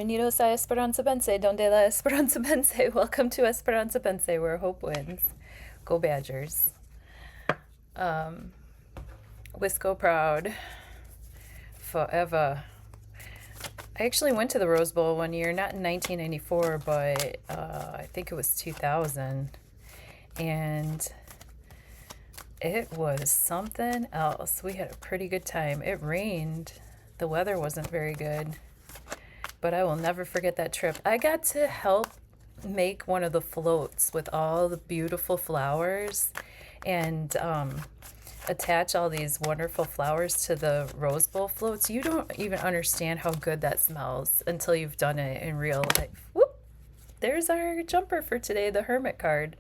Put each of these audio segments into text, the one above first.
Bienvenidos a Esperanza Pense, donde la Esperanza Pense. Welcome to Esperanza Pense, where hope wins. Go Badgers. Wisco proud. Forever. I actually went to the Rosebowl one year, not in 1994, but I think it was 2000. And it was something else. We had a pretty good time. It rained. The weather wasn't very good. But I will never forget that trip. I got to help make one of the floats with all the beautiful flowers and attach all these wonderful flowers to the Rosebowl floats. You don't even understand how good that smells until you've done it in real life. Whoop! There's our jumper for today, the Hermit card.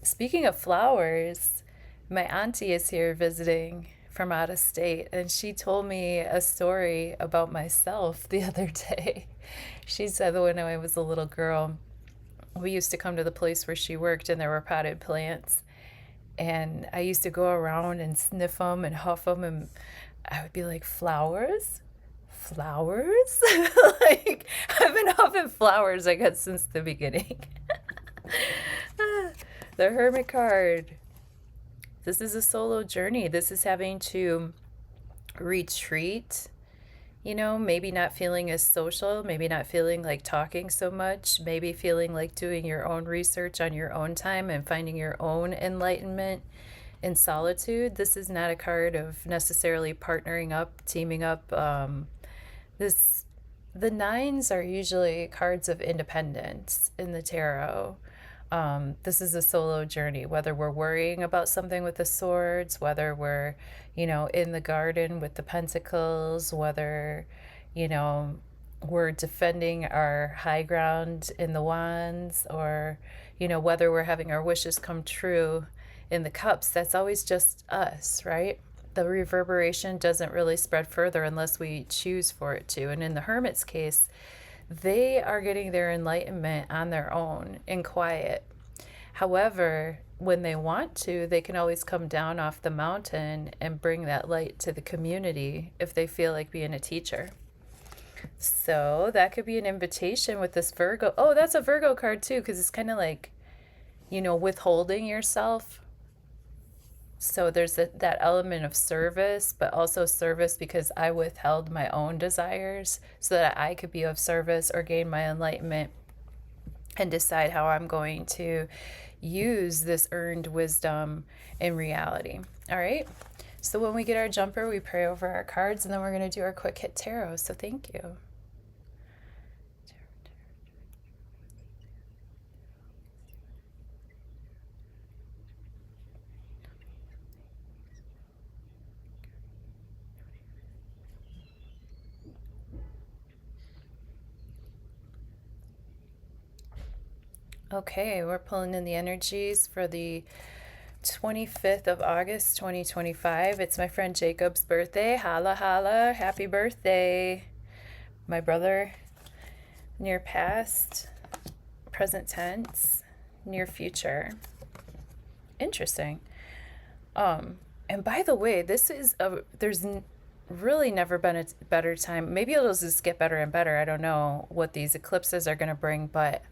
Speaking of flowers, my auntie is here visiting from out of state, and she told me a story about myself the other day. She said that when I was a little girl, we used to come to the place where she worked and there were potted plants, and I used to go around and sniff them and huff them, and I would be like, flowers? Flowers? Like, I've been huffing flowers, I guess, since the beginning. The Hermit card. This is a solo journey. This is having to retreat, maybe not feeling as social, maybe not feeling like talking so much, maybe feeling like doing your own research on your own time and finding your own enlightenment in solitude. This is not a card of necessarily partnering up, teaming up. The nines are usually cards of independence in the tarot. This is a solo journey, whether we're worrying about something with the swords, whether we're, in the garden with the pentacles, whether, we're defending our high ground in the wands, or, whether we're having our wishes come true in the cups. That's always just us, right? The reverberation doesn't really spread further unless we choose for it to. And in the Hermit's case, they are getting their enlightenment on their own in quiet. However, when they want to, they can always come down off the mountain and bring that light to the community if they feel like being a teacher. So that could be an invitation with this Virgo. Oh, that's a Virgo card too, because it's kind of like, withholding yourself. So there's that element of service, but also service because I withheld my own desires so that I could be of service or gain my enlightenment and decide how I'm going to use this earned wisdom in reality. All right. So when we get our jumper, we pray over our cards, and then we're going to do our quick hit tarot. So thank you. Okay, we're pulling in the energies for the 25th of August, 2025. It's my friend Jacob's birthday. Holla, holla. Happy birthday. My brother, near past, present tense, near future. Interesting. And by the way, there's really never been a better time. Maybe it'll just get better and better. I don't know what these eclipses are going to bring, but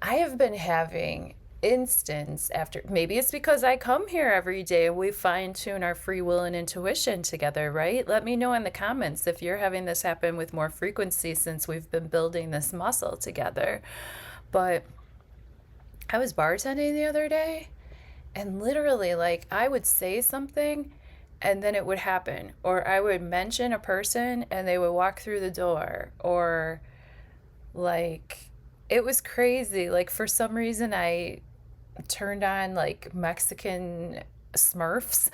I have been having instance after, maybe it's because I come here every day and we fine tune our free will and intuition together, right? Let me know in the comments if you're having this happen with more frequency since we've been building this muscle together. But I was bartending the other day, and literally, like, I would say something and then it would happen, or I would mention a person and they would walk through the door, or like, it was crazy. Like, for some reason, I turned on like Mexican Smurfs,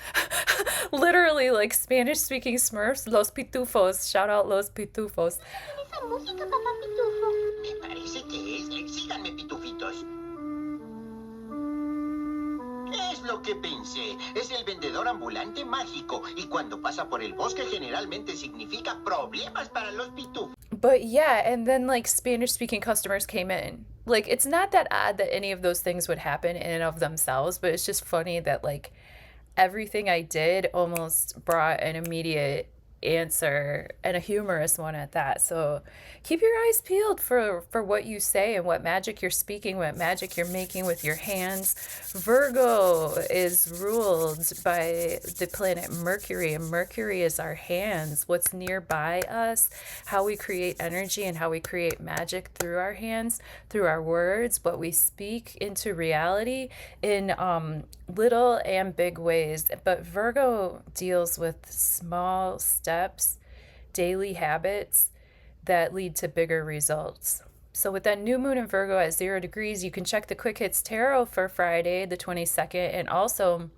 literally like Spanish speaking Smurfs, Los Pitufos, shout out Los Pitufos. Esa música, papá Pitufo. Me parece que es. Síganme, pitufitos. Es lo que pensé. Es el vendedor ambulante mágico. Y cuando pasa por el bosque, generalmente significa problemas para los pitufos. But yeah, and then like Spanish speaking customers came in. Like, it's not that odd that any of those things would happen in and of themselves, but it's just funny that like everything I did almost brought an immediate answer, and a humorous one at that. So keep your eyes peeled for what you say and what magic you're speaking, what magic you're making with your hands. Virgo is ruled by the planet Mercury, and Mercury is our hands, what's nearby us, how we create energy and how we create magic through our hands, through our words, what we speak into reality in little and big ways. But Virgo deals with small steps, daily habits that lead to bigger results. So with that new moon in Virgo at 0 degrees, you can check the KWIK HITS Tarot for Friday the 22nd, and also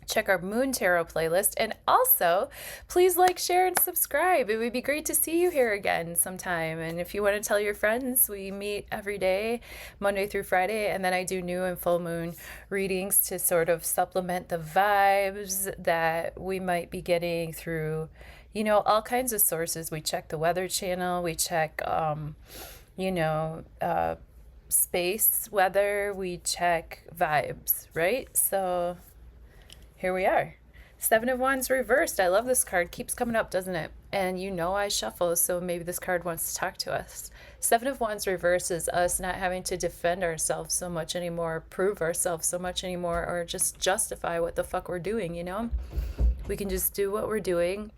check our Moon Tarot playlist. And also, please like, share, and subscribe. It would be great to see you here again sometime. And if you want to tell your friends, we meet every day, Monday through Friday, and then I do new and full moon readings to sort of supplement the vibes that we might be getting through, you know, all kinds of sources. We check the Weather Channel, we check, space weather, we check vibes, right? So here we are. 7 of Wands reversed. I love this card. Keeps coming up, doesn't it? And you know I shuffle, so maybe this card wants to talk to us. 7 of Wands reversed is us not having to defend ourselves so much anymore, prove ourselves so much anymore, or just justify what the fuck we're doing, you know? We can just do what we're doing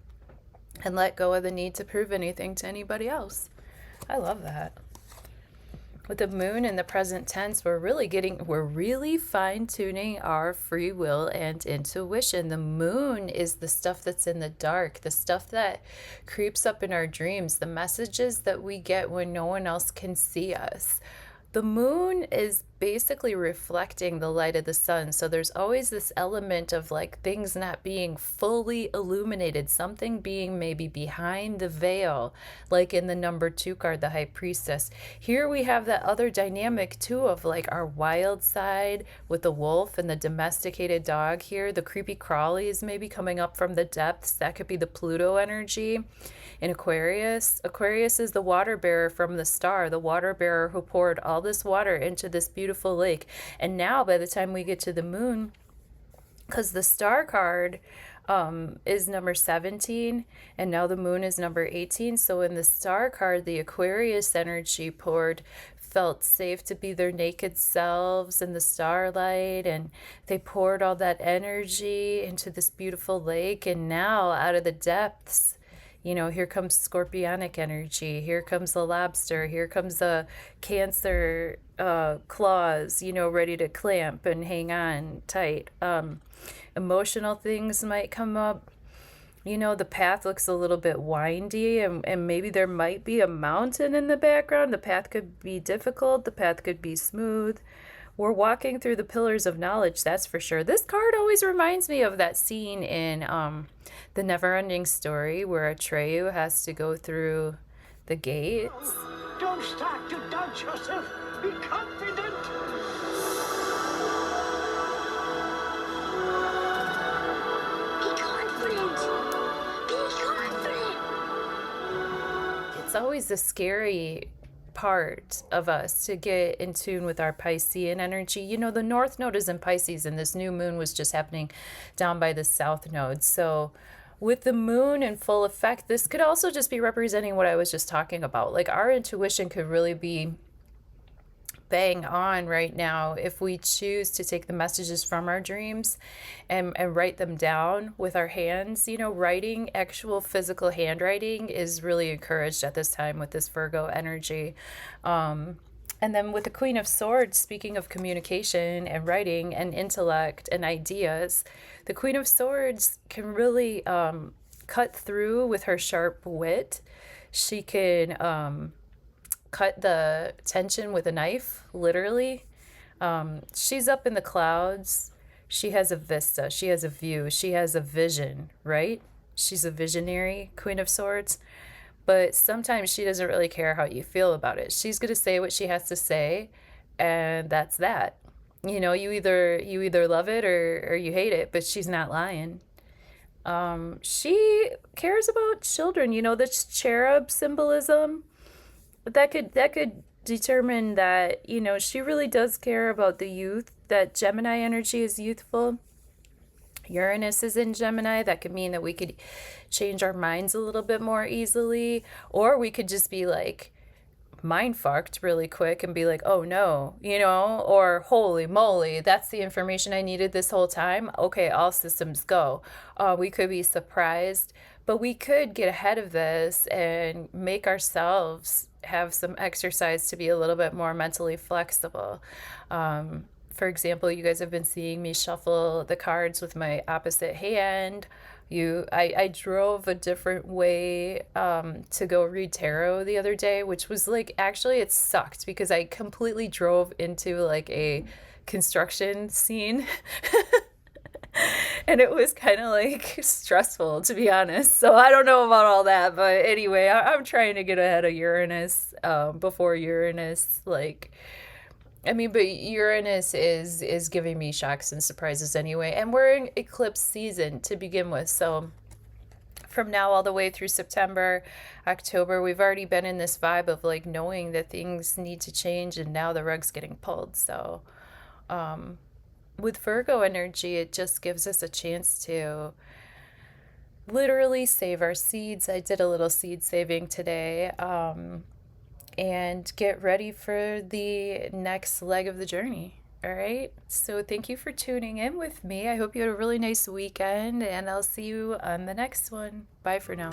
and let go of the need to prove anything to anybody else. I love that. With the moon in the present tense, we're really fine-tuning our free will and intuition. The moon is the stuff that's in the dark, the stuff that creeps up in our dreams, the messages that we get when no one else can see us. The moon is basically reflecting the light of the sun. So there's always this element of like things not being fully illuminated, something being maybe behind the veil, like in the number 2 card, the High Priestess. Here we have that other dynamic too of like our wild side with the wolf and the domesticated dog here, the creepy crawlies maybe coming up from the depths. That could be the Pluto energy. In Aquarius, Aquarius is the water bearer from the star, the water bearer who poured all this water into this beautiful lake. And now by the time we get to the moon, because the star card is number 17 and now the moon is number 18. So in the star card, the Aquarius energy felt safe to be their naked selves in the starlight, and they poured all that energy into this beautiful lake. And now out of the depths, you know, here comes scorpionic energy, here comes the lobster, here comes the Cancer claws, you know, ready to clamp and hang on tight. Emotional things might come up. You know, the path looks a little bit windy, and maybe there might be a mountain in the background. The path could be difficult, the path could be smooth. We're walking through the pillars of knowledge, that's for sure. This card always reminds me of that scene in The Never-Ending Story where Atreyu has to go through the gates. Don't start to doubt yourself. Be confident. Be confident. Be confident. It's always the scary part of us to get in tune with our Piscean energy. You know, the North Node is in Pisces, and this new moon was just happening down by the South Node. So with the moon in full effect, this could also just be representing what I was just talking about. Like our intuition could really be bang on right now if we choose to take the messages from our dreams and write them down with our hands. You know, writing, actual physical handwriting is really encouraged at this time with this Virgo energy. And then with the Queen of Swords, speaking of communication and writing and intellect and ideas, the Queen of Swords can really cut through with her sharp wit. She can cut the tension with a knife, literally. She's up in the clouds. She has a vista. She has a view. She has a vision, right? She's a visionary, Queen of Swords. But sometimes she doesn't really care how you feel about it. She's going to say what she has to say, and that's that. You know, you either love it or you hate it, but she's not lying. She cares about children. You know, this cherub symbolism, that could determine that, you know, she really does care about the youth. That Gemini energy is youthful. Uranus is in Gemini. That could mean that we could change our minds a little bit more easily, or we could just be like mind fucked really quick and be like, oh no, you know, or holy moly, that's the information I needed this whole time. Okay, all systems go. We could be surprised, but we could get ahead of this and make ourselves have some exercise to be a little bit more mentally flexible. For example, you guys have been seeing me shuffle the cards with my opposite hand. I drove a different way to go read tarot the other day, which was like, actually it sucked because I completely drove into like a construction scene. And it was kind of like stressful, to be honest. So I don't know about all that, but anyway, I'm trying to get ahead of Uranus before Uranus, like, I mean, but Uranus is giving me shocks and surprises anyway, and we're in eclipse season to begin with. So from now all the way through September, October, we've already been in this vibe of like knowing that things need to change, and now the rug's getting pulled. So with Virgo energy, it just gives us a chance to literally save our seeds. I did a little seed saving today. And get ready for the next leg of the journey. All right. So thank you for tuning in with me. I hope you had a really nice weekend, and I'll see you on the next one. Bye for now.